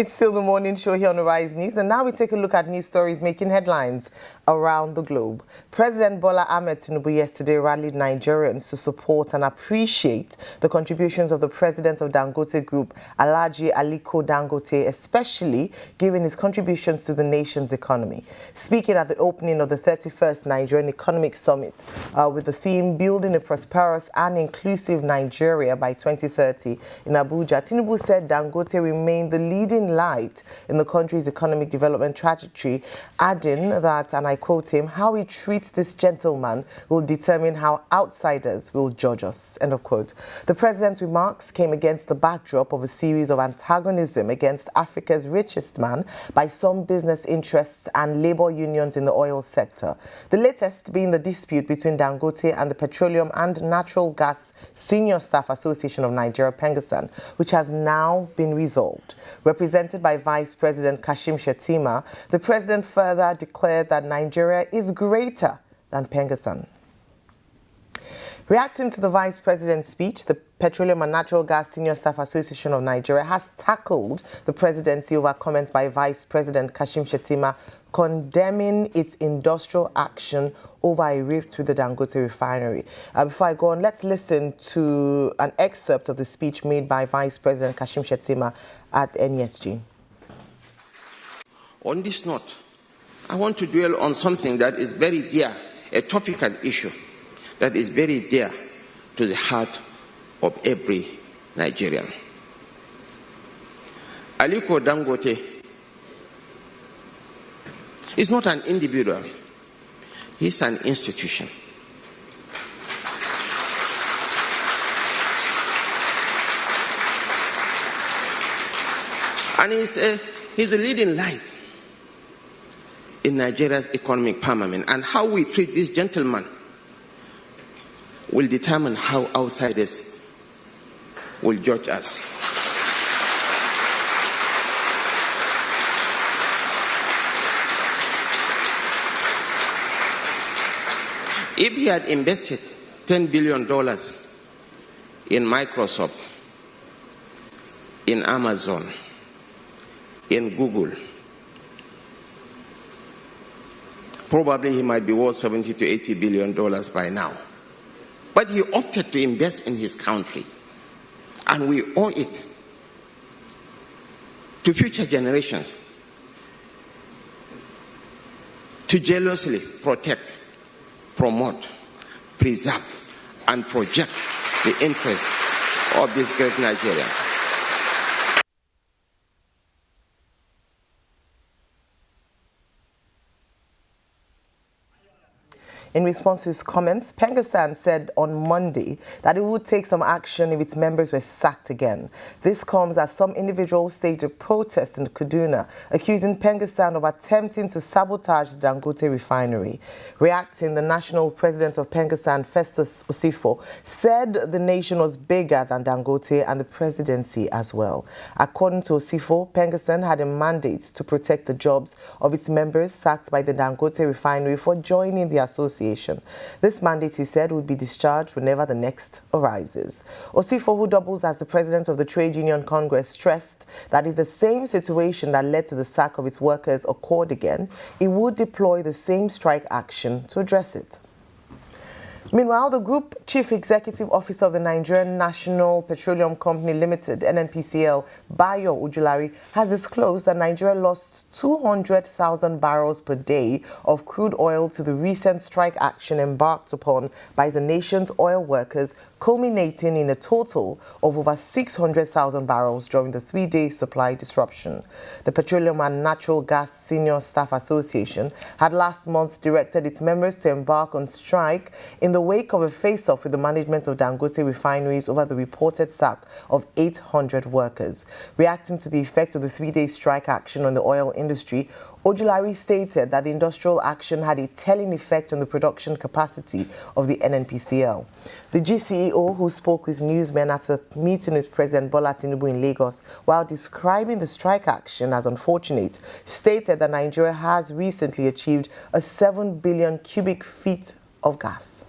It's still the morning show here on the Rise News, and now we take a look at news stories making headlines around the globe. President Bola Ahmed Tinubu yesterday rallied Nigerians to support and appreciate the contributions of the president of Dangote Group, Alhaji Aliko Dangote, especially given his contributions to the nation's economy. Speaking at the opening of the 31st Nigerian Economic Summit with the theme Building a Prosperous and Inclusive Nigeria by 2030 in Abuja, Tinubu said Dangote remained the leading light in the country's economic development trajectory, adding that, and I quote him, "How we treat this gentleman will determine how outsiders will judge us," end of quote. The president's remarks came against the backdrop of a series of antagonism against Africa's richest man by some business interests and labor unions in the oil sector. The latest being the dispute between Dangote and the Petroleum and Natural Gas Senior Staff Association of Nigeria, Pengasan, which has now been resolved. Represented by Vice President Kashim Shettima, the president further declared that Nigeria is greater than Pengasan. Reacting to the Vice President's speech, the Petroleum and Natural Gas Senior Staff Association of Nigeria has tackled the presidency over comments by Vice President Kashim Shettima condemning its industrial action over a rift with the Dangote refinery. Before I go on, let's listen to an excerpt of the speech made by Vice President Kashim Shettima at NESG. On this note, I want to dwell on something that is very dear, a topical issue that is very dear to the heart of every Nigerian. Aliko Dangote is not an individual, he's an institution. And he's a leading light in Nigeria's economic firmament. And how we treat this gentleman will determine how outsiders will judge us. If he had invested $10 billion in Microsoft, in Amazon, in Google, probably he might be worth $70 to $80 billion by now. But he opted to invest in his country, and we owe it to future generations to jealously protect, promote, preserve, and project the interests of this great Nigeria. In response to his comments, Pengasan said on Monday that it would take some action if its members were sacked again. This comes as some individuals staged a protest in Kaduna, accusing Pengasan of attempting to sabotage the Dangote refinery. Reacting, the national president of Pengasan, Festus Osifo, said the nation was bigger than Dangote and the presidency as well. According to Osifo, Pengasan had a mandate to protect the jobs of its members sacked by the Dangote refinery for joining the association. This mandate, he said, would be discharged whenever the next arises. Osifo, who doubles as the president of the Trade Union Congress, stressed that if the same situation that led to the sack of its workers occurred again, it would deploy the same strike action to address it. Meanwhile, the Group Chief Executive Officer of the Nigerian National Petroleum Company Limited, NNPCL, Bayo Ojulari, has disclosed that Nigeria lost 200,000 barrels per day of crude oil to the recent strike action embarked upon by the nation's oil workers, culminating in a total of over 600,000 barrels during the 3-day supply disruption. The Petroleum and Natural Gas Senior Staff Association had last month directed its members to embark on strike in the wake of a face-off with the management of Dangote refineries over the reported sack of 800 workers. Reacting to the effect of the 3-day strike action on the oil industry, Ojulari stated that the industrial action had a telling effect on the production capacity of the NNPCL. The GCEO, who spoke with newsmen at a meeting with President Bola Tinubu in Lagos, while describing the strike action as unfortunate, stated that Nigeria has recently achieved a 7 billion cubic feet of gas.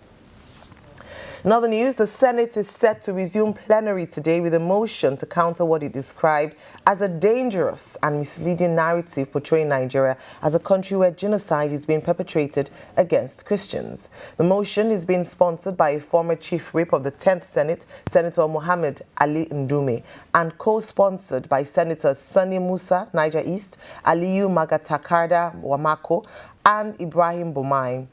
In other news, the Senate is set to resume plenary today with a motion to counter what it described as a dangerous and misleading narrative portraying Nigeria as a country where genocide is being perpetrated against Christians. The motion is being sponsored by a former chief whip of the 10th Senate, Senator Mohammed Ali Ndume, and co-sponsored by Senators Sani Musa, Niger East, Aliyu Magatakarda Wamako, and Ibrahim Bomai.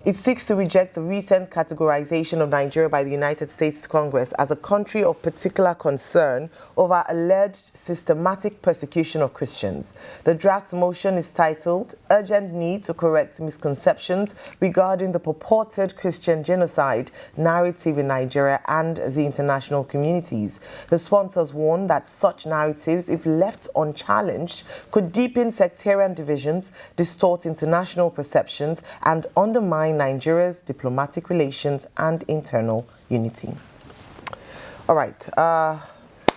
It seeks to reject the recent categorization of Nigeria by the United States Congress as a country of particular concern over alleged systematic persecution of Christians. The draft motion is titled Urgent Need to Correct Misconceptions Regarding the Purported Christian Genocide Narrative in Nigeria and the International Communities. The sponsors warn that such narratives, if left unchallenged, could deepen sectarian divisions, distort international perceptions, and undermine Nigeria's diplomatic relations and internal unity. All right.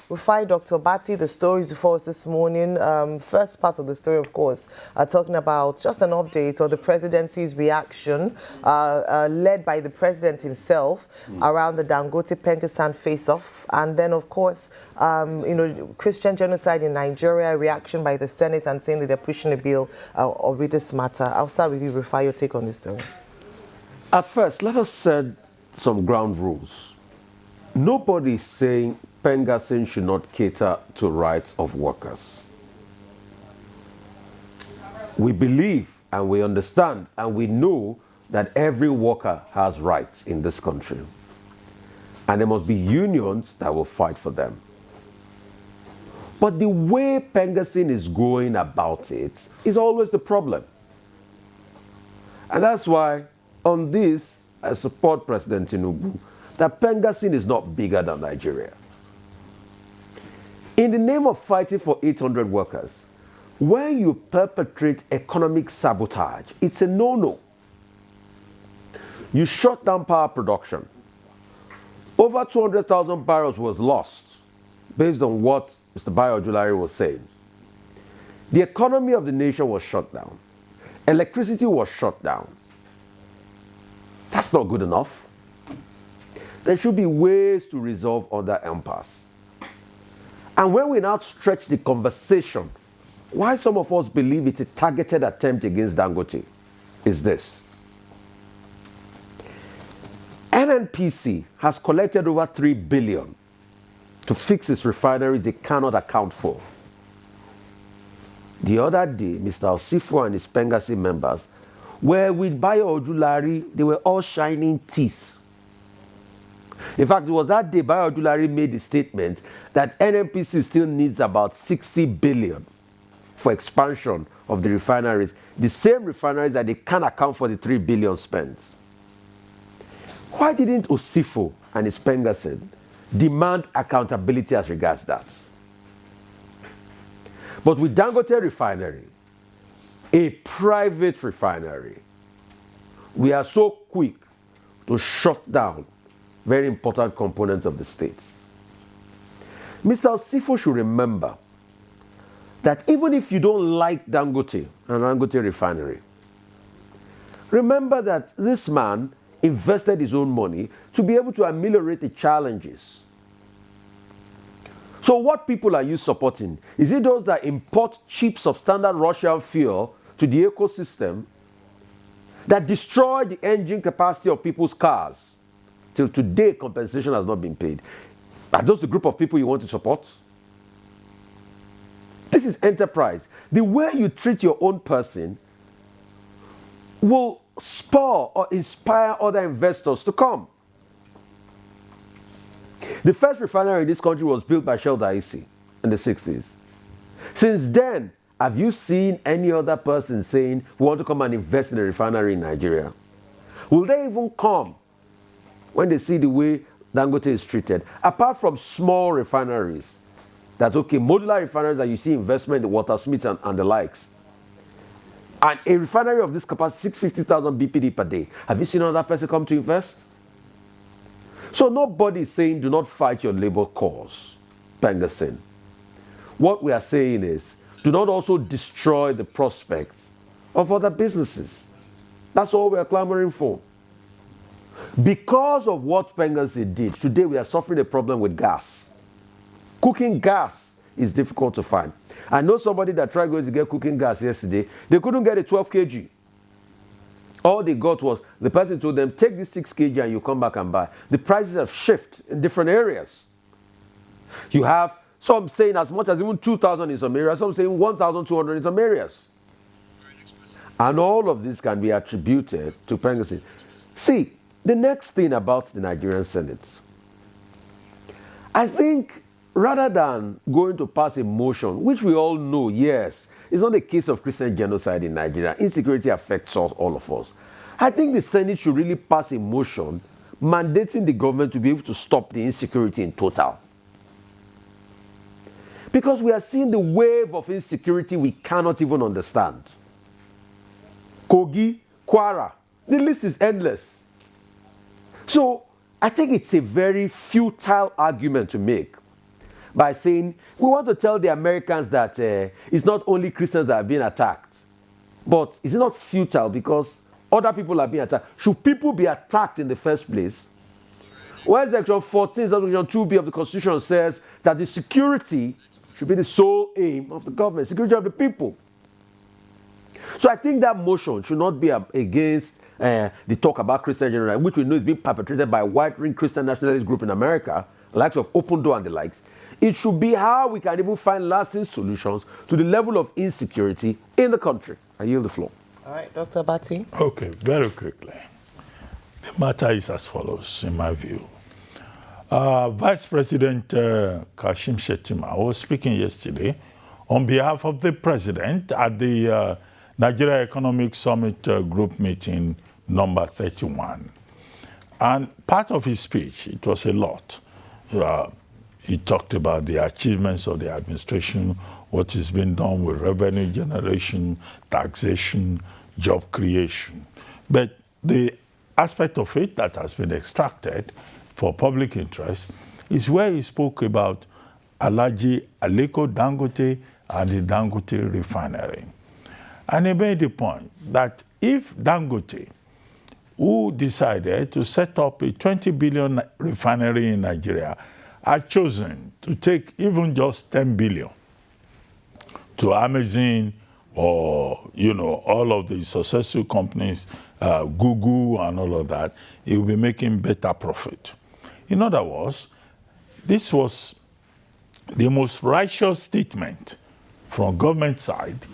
We find Dr. Bati, the stories before us this morning. First part of the story, of course, talking about just an update on the presidency's reaction, led by the president himself, around the Dangote Pengassan face-off. And then, of course, Christian genocide in Nigeria, reaction by the Senate and saying that they're pushing a bill with this matter. I'll start with you, Rufai, your take on this story. At first, let us set some ground rules. Nobody is saying Pengassan should not cater to rights of workers. We believe and we understand and we know that every worker has rights in this country. And there must be unions that will fight for them. But the way Pengassan is going about it is always the problem. And that's why on this, I support President Tinubu, that Pengassan is not bigger than Nigeria. In the name of fighting for 800 workers, when you perpetrate economic sabotage, it's a no-no. You shut down power production. Over 200,000 barrels was lost, based on what Mr. Bayo Ojulari was saying. The economy of the nation was shut down. Electricity was shut down. That's not good enough. There should be ways to resolve other impasse. And when we now stretch the conversation, why some of us believe it's a targeted attempt against Dangote is this. NNPC has collected over 3 billion to fix its refineries they cannot account for. The other day, Mr. Osifo and his Pengassan members were with Bayo Ojulari. They were all shining teeth. In fact, it was that day Bayo Ojulari made the statement that NNPC still needs about 60 billion for expansion of the refineries, the same refineries that they can't account for the 3 billion spent. Why didn't Osifo and his Pengassan demand accountability as regards that? But with Dangote refinery, a private refinery, we are so quick to shut down very important components of the states. Mr. Osifo should remember that even if you don't like Dangote and Dangote refinery, remember that this man invested his own money to be able to ameliorate the challenges. So what people are you supporting? Is it those that import cheap substandard Russian fuel to the ecosystem that destroy the engine capacity of people's cars? Till today, compensation has not been paid. Are those the group of people you want to support? This is enterprise. The way you treat your own person will spur or inspire other investors to come. The first refinery in this country was built by Shell Daisy in the 60s. Since then, have you seen any other person saying, we want to come and invest in a refinery in Nigeria? Will they even come when they see the way Dangote is treated? Apart from small refineries, that's okay, modular refineries that you see investment in Watersmith and the likes. And a refinery of this capacity, 650,000 BPD per day. Have you seen another person come to invest? So nobody is saying do not fight your labor cause, Pengassan. What we are saying is do not also destroy the prospects of other businesses. That's all we are clamoring for. Because of what Pengassi did, today we are suffering a problem with gas. Cooking gas is difficult to find. I know somebody that tried going to get cooking gas yesterday. They couldn't get a 12 kg. All they got was, the person told them, take this 6 kg and you come back and buy. The prices have shifted in different areas. You have some saying as much as even 2,000 in some areas, some saying 1,200 in some areas. And all of this can be attributed to Pengassi. See, the next thing about the Nigerian Senate, I think rather than going to pass a motion, which we all know, yes, it's not a case of Christian genocide in Nigeria. Insecurity affects us, all of us. I think the Senate should really pass a motion mandating the government to be able to stop the insecurity in total. Because we are seeing the wave of insecurity we cannot even understand. Kogi, Kwara, the list is endless. So I think it's a very futile argument to make by saying we want to tell the Americans that it's not only Christians that are being attacked. But is it not futile because other people are being attacked? Should people be attacked in the first place? Whereas Section 14, Section 2B of the Constitution says that the security should be the sole aim of the government, security of the people. So I think that motion should not be against the talk about Christian genocide, which we know is being perpetrated by a wide-range Christian nationalist group in America, the likes of Open Door and the likes. It should be how we can even find lasting solutions to the level of insecurity in the country. I yield the floor. All right, Dr. Bati. Okay, very quickly. The matter is as follows, in my view. Vice President Kashim Shettima was speaking yesterday on behalf of the president at the Nigeria Economic Summit group meeting number 31. And part of his speech, it was a lot. He talked about the achievements of the administration, what is being done with revenue generation, taxation, job creation. But the aspect of it that has been extracted for public interest is where he spoke about Alhaji Aliko Dangote and the Dangote refinery. And he made the point that if Dangote, who decided to set up a 20 billion refinery in Nigeria, had chosen to take even just 10 billion to Amazon or, all of the successful companies, Google and all of that, he will be making better profit. In other words, this was the most righteous statement from government side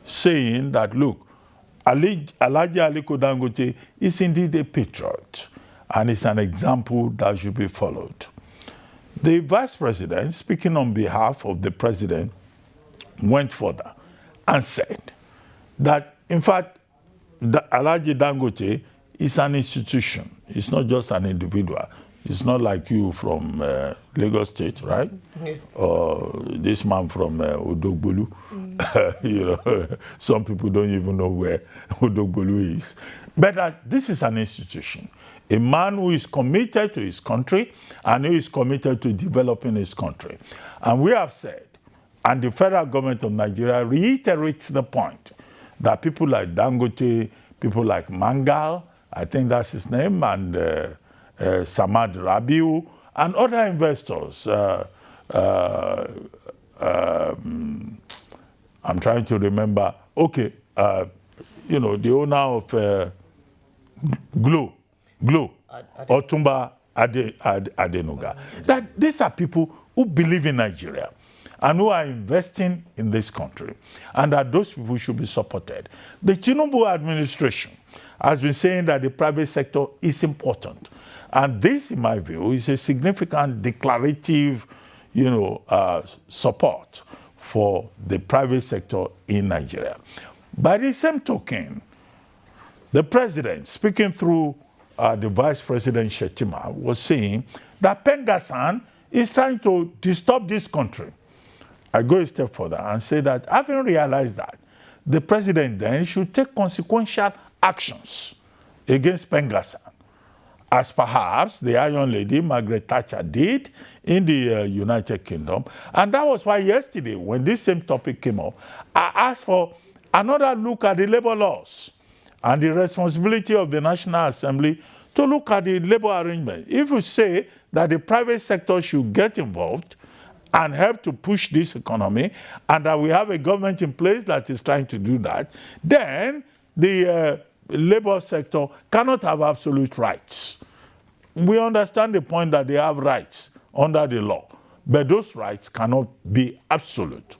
saying that, look, Alhaji Aliko Dangote is indeed a patriot and it's an example that should be followed. The vice president, speaking on behalf of the president, went further and said that, in fact, Alhaji Dangote is an institution. It's not just an individual. It's not like you from Lagos State, right? Yes. Or this man from Odogbolu. Some people don't even know where Odogbolu is. But this is an institution. A man who is committed to his country and who is committed to developing his country. And we have said, and the federal government of Nigeria reiterates the point, that people like Dangote, people like Mangal, I think that's his name, and Samad Rabiu, and other investors. I'm trying to remember. Okay, the owner of Glo, Otumba Adenuga. That these are people who believe in Nigeria and who are investing in this country, and that those people should be supported. The Tinubu administration has been saying that the private sector is important. And this, in my view, is a significant declarative, support for the private sector in Nigeria. By the same token, the president, speaking through the vice president Shettima, was saying that Pengassi is trying to disturb this country. I go a step further and say that having realized that, the president then should take consequential actions against Pengassi, as perhaps the Iron Lady, Margaret Thatcher, did in the United Kingdom. And that was why yesterday, when this same topic came up, I asked for another look at the labor laws and the responsibility of the National Assembly to look at the labor arrangement. If you say that the private sector should get involved and help to push this economy, and that we have a government in place that is trying to do that, then the labor sector cannot have absolute rights. We understand the point that they have rights under the law, but those rights cannot be absolute.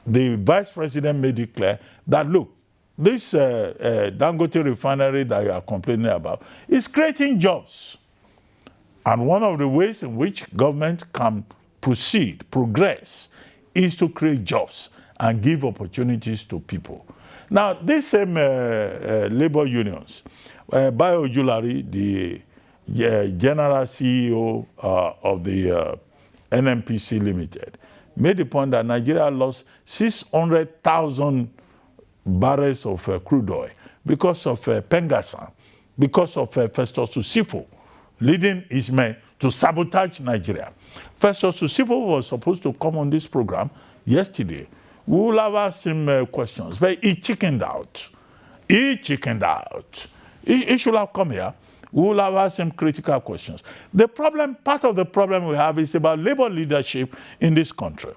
The vice president made it clear that, look, this Dangote refinery that you are complaining about is creating jobs. And one of the ways in which government can progress, is to create jobs and give opportunities to people. Now, these same labor unions, Bayo Ojulari, the general CEO of the NNPC Limited, made the point that Nigeria lost 600,000 barrels of crude oil because of Pengassan, because of Festus Sifo, leading his men to sabotage Nigeria. Festus Sifo was supposed to come on this program yesterday. We will have asked him questions, but he chickened out. He should have come here. We will have asked him critical questions. The problem, part of the problem we have is about labor leadership in this country.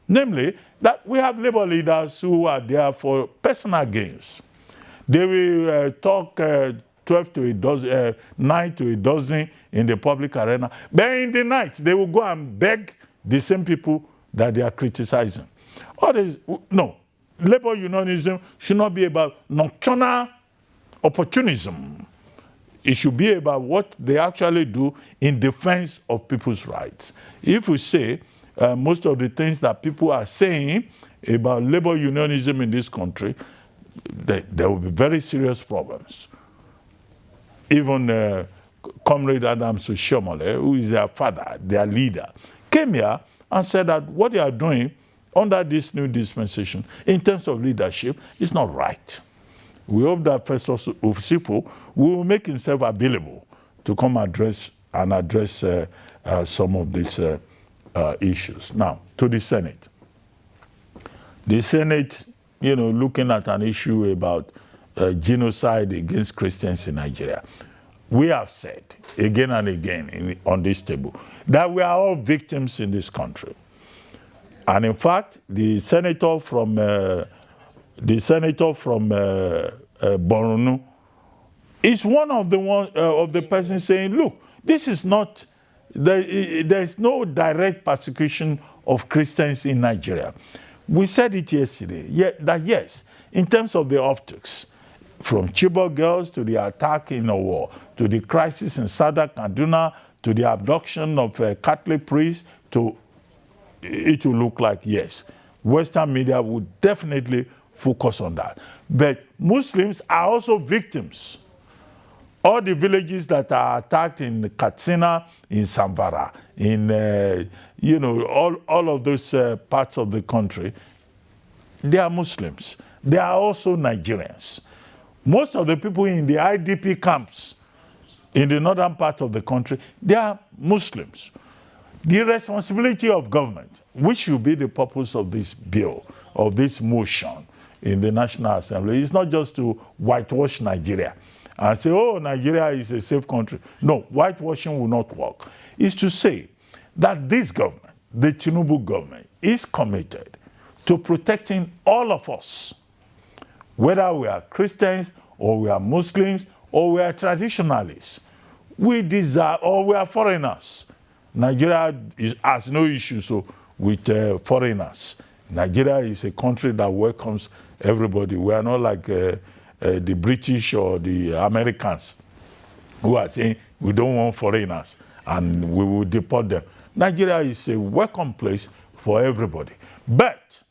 Namely, that we have labor leaders who are there for personal gains. They will talk 12 to a dozen, 9 to a dozen in the public arena. But in the night, they will go and beg the same people that they are criticizing. No, labor unionism should not be about nocturnal opportunism. It should be about what they actually do in defense of people's rights. If we say most of the things that people are saying about labor unionism in this country, there will be very serious problems. Even Comrade Adams Oshomole, who is their father, their leader, came here and said that what they are doing under this new dispensation in terms of leadership is not right. We hope that Festus Sifo will make himself available to come address some of these issues. Now, to the Senate. The Senate, looking at an issue about genocide against Christians in Nigeria. We have said again and again on this table that we are all victims in this country. And in fact, the senator from Borno is one of the persons saying, look, this is not, there is no direct persecution of Christians in Nigeria. We said it yesterday, that yes, in terms of the optics, from Chibok girls to the attack in a war, to the crisis in Sada Kaduna, to the abduction of Catholic priests, it will look like, yes, Western media would definitely focus on that. But Muslims are also victims. All the villages that are attacked in Katsina, in Zamfara, in all of those parts of the country, they are Muslims. They are also Nigerians. Most of the people in the IDP camps in the northern part of the country, they are Muslims. The responsibility of government, which should be the purpose of this bill, of this motion in the National Assembly, is not just to whitewash Nigeria and say, oh, Nigeria is a safe country. No, whitewashing will not work. It's to say that this government, the Tinubu government, is committed to protecting all of us, whether we are Christians or we are Muslims or we are traditionalists, we desire, or we are foreigners. Nigeria has no issues with foreigners. Nigeria is a country that welcomes everybody. We are not like the British or the Americans who are saying we don't want foreigners and we will deport them. Nigeria is a welcome place for everybody. But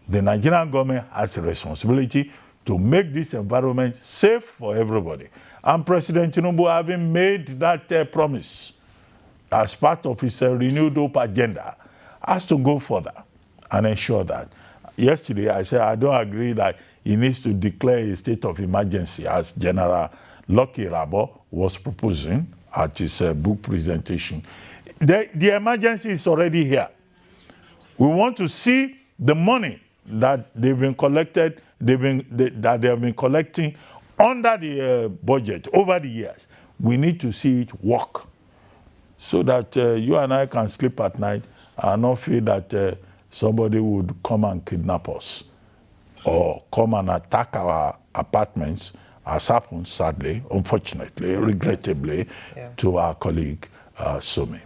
the Nigerian government has a responsibility to make this environment safe for everybody. And President Tinubu, having made that promise as part of his renewed hope agenda, has to go further and ensure that. Yesterday, I said I don't agree that he needs to declare a state of emergency, as General Lucky Rabo was proposing at his book presentation. The emergency is already here. We want to see the money that they've been collected, that they have been collecting under the budget over the years. we need to see it work so that you and I can sleep at night and not feel that somebody would come and kidnap us or come and attack our apartments, as happened, sadly, unfortunately, regrettably, to our colleague, Sumi.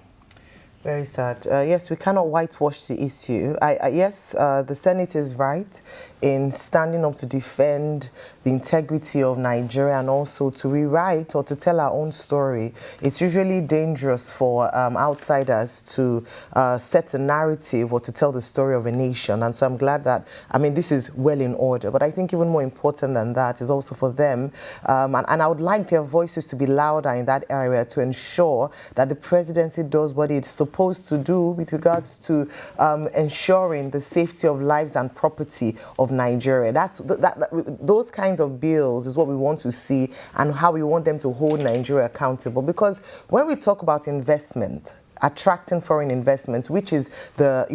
Very sad. Yes, we cannot whitewash the issue. Yes, the Senate is right in standing up to defend the integrity of Nigeria and also to rewrite or to tell our own story. It's usually dangerous for outsiders to set a narrative or to tell the story of a nation. And so I'm glad that, I mean, this is well in order. But I think even more important than that is also for them, and I would like their voices to be louder in that area to ensure that the presidency does what it's supposed to do with regards to ensuring the safety of lives and property of Nigeria. Those kinds of bills is what we want to see and how we want them to hold Nigeria accountable. Because when we talk about investment, attracting foreign investments, which is the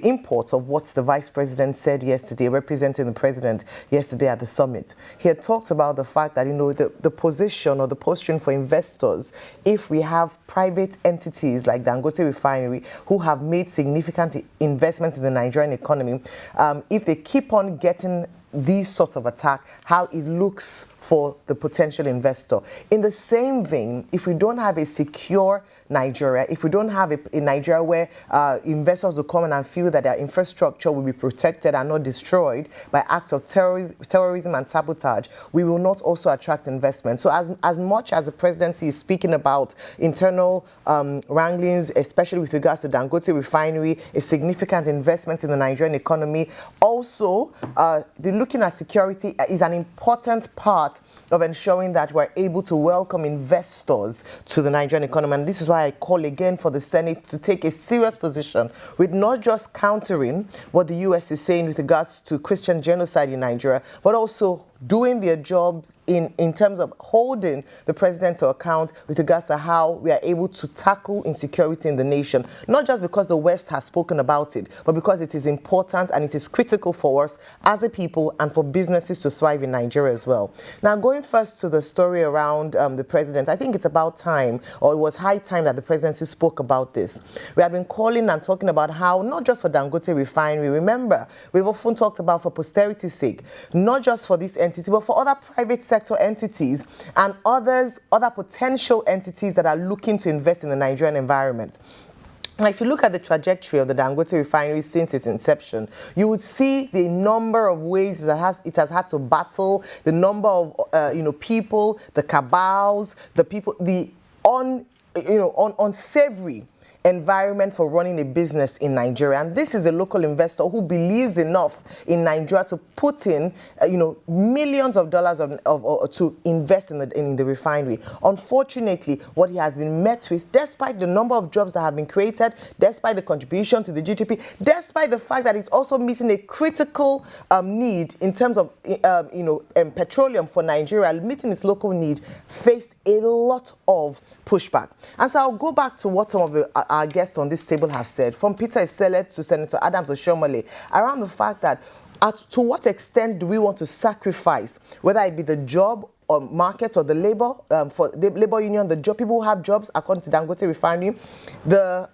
import of what the vice president said yesterday, representing the president yesterday at the summit. He had talked about the fact that the position or the posturing for investors, if we have private entities like Dangote refinery who have made significant investments in the Nigerian economy, if they keep on getting these sorts of attack, how it looks for the potential investor. In the same vein, if we don't have a secure Nigeria, if we don't have a Nigeria where investors will come in and feel that their infrastructure will be protected and not destroyed by acts of terrorism and sabotage, we will not also attract investment. So as much as the presidency is speaking about internal wranglings, especially with regards to Dangote refinery, a significant investment in the Nigerian economy, also looking at security is an important part of ensuring that we're able to welcome investors to the Nigerian economy. And this is why I call again for the Senate to take a serious position with not just countering what the U.S. is saying with regards to Christian genocide in Nigeria, but also doing their jobs in terms of holding the president to account with regards to how we are able to tackle insecurity in the nation, not just because the West has spoken about it, but because it is important and it is critical for us as a people and for businesses to thrive in Nigeria as well. Now, going first to the story around the president, I think it's about time, or it was high time that the presidency spoke about this. We have been calling and talking about how, not just for Dangote refinery, remember, we've often talked about for posterity's sake, not just for this entity, but for other private sector entities and other potential entities that are looking to invest in the Nigerian environment. Now, if you look at the trajectory of the Dangote refinery since its inception, you would see the number of ways that it has had to battle, the number of people, the cabals, the unsavory environment for running a business in Nigeria. And this is a local investor who believes enough in Nigeria to put in, millions of dollars to invest in the refinery. Unfortunately, what he has been met with, despite the number of jobs that have been created, despite the contribution to the GDP, despite the fact that it's also meeting a critical need in terms of, petroleum for Nigeria, meeting its local need, faced a lot of pushback. And so I'll go back to what some of our guests on this table have said, from Peter Esele to Senator Adams Oshomole, around the fact that to what extent do we want to sacrifice, whether it be the job or market or the labor, for the labor union, the job, people who have jobs according to Dangote refinery, the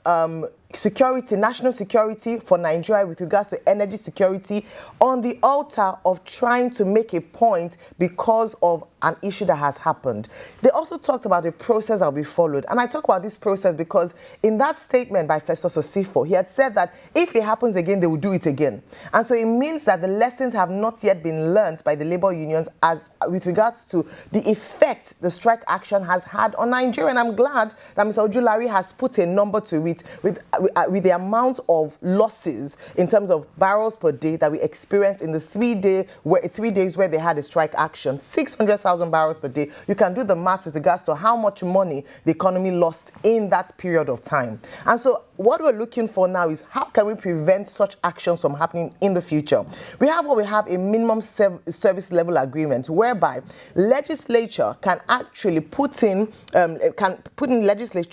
security, national security for Nigeria with regards to energy security, on the altar of trying to make a point because of an issue that has happened. They also talked about a process that will be followed. And I talk about this process because in that statement by Festus Osifo, he had said that if it happens again, they will do it again. And so it means that the lessons have not yet been learned by the labor unions as with regards to the effect the strike action has had on Nigeria. And I'm glad that Mr. Ojulari has put a number to it with the amount of losses in terms of barrels per day that we experienced in the 3 days where they had a strike action, 600,000 barrels per day. You can do the math with regards to how much money the economy lost in that period of time. And so what we're looking for now is how can we prevent such actions from happening in the future? We have a minimum service level agreement whereby legislature can actually put in legislation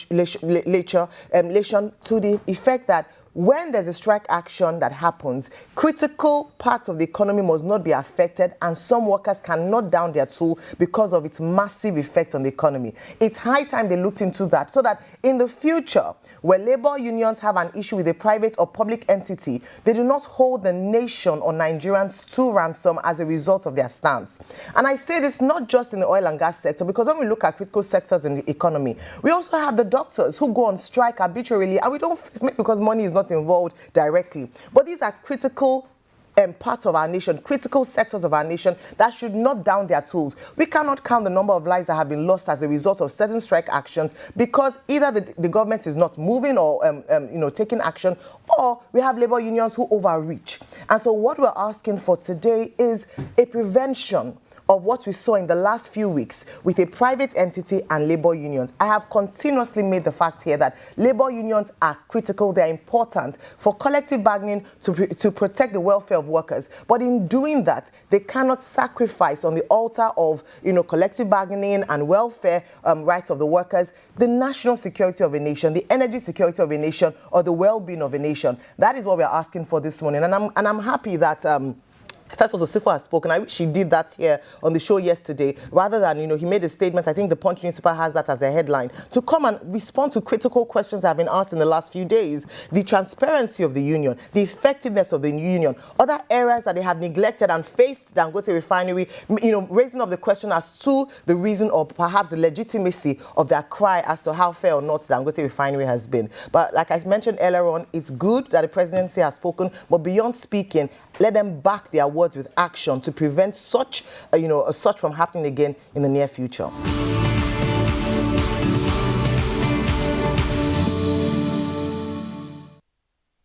to the effect that when there's a strike action that happens, critical parts of the economy must not be affected, and some workers cannot down their tool because of its massive effects on the economy. It's high time they looked into that, so that in the future, where labor unions have an issue with a private or public entity, they do not hold the nation or Nigerians to ransom as a result of their stance. And I say this not just in the oil and gas sector, because when we look at critical sectors in the economy, we also have the doctors who go on strike arbitrarily, and we don't face it because money is not involved directly. But these are critical parts of our nation, critical sectors of our nation that should not down their tools. We cannot count the number of lives that have been lost as a result of certain strike actions because either the government is not moving or taking action, or we have labor unions who overreach. And so what we're asking for today is a prevention of what we saw in the last few weeks with a private entity and labor unions. I have continuously made the fact here that labor unions are critical. They're important for collective bargaining to protect the welfare of workers. But in doing that, they cannot sacrifice on the altar of collective bargaining and welfare rights of the workers the national security of a nation, the energy security of a nation, or the well-being of a nation. That is what we're asking for this morning. And I'm happy that First of all, Sifo has spoken. I wish she did that here on the show yesterday, rather than, he made a statement. I think the Punch newspaper has that as a headline, to come and respond to critical questions that have been asked in the last few days. The transparency of the union, the effectiveness of the union, other areas that they have neglected and faced Dangote refinery, raising up the question as to the reason or perhaps the legitimacy of their cry as to how fair or not Dangote refinery has been. But like I mentioned earlier on, it's good that the presidency has spoken, but beyond speaking, let them back their words with action to prevent such from happening again in the near future.